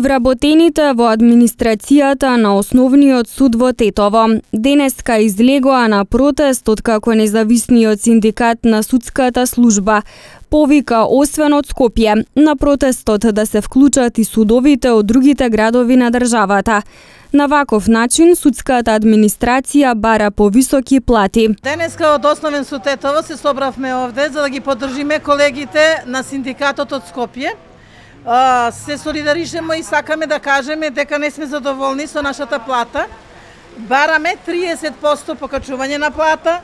Вработените во администрацијата на Основниот суд во Тетово денеска излегоа на протест откако независниот синдикат на судската служба повика освен од Скопје на протестот да се вклучат и судовите од другите градови на државата. На ваков начин судската администрација бара повисоки плати. Денеска од Основен суд Тетово се собравме овде за да ги поддржиме колегите на синдикатот од Скопје. Се солидаришеме и сакаме да кажеме дека не сме задоволни со нашата плата. Бараме 30% покачување на плата,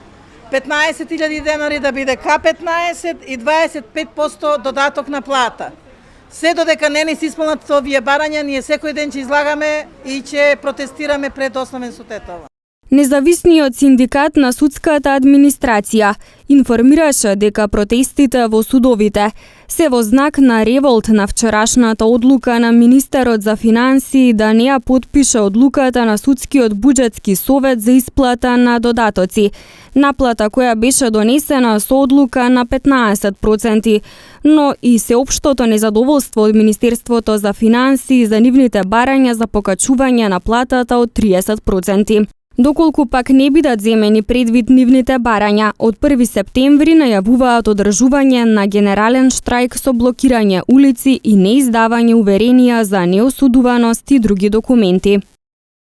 15.000 денари да биде К15 и 25% додаток на плата. Се додека не се исполнат овие барања, ние секој ден ќе излагаме и ќе протестираме пред Основен суд Тетово. Независниот синдикат на судската администрација информираше дека протестите во судовите се во знак на револт на вчерашната одлука на министерот за финансии да не ја потпише одлуката на судскиот буџетски совет за исплата на додатоци, наплата која беше донесена со одлука на 15%, но и сеопштото незадоволство од Министерството за финансии за нивните барања за покачување на платата од 30%. Доколку пак не бидат земени предвид нивните барања, од 1 септември најавуваат одржување на генерален штрајк со блокирање улици и неиздавање уверенија за неосудуваност и други документи.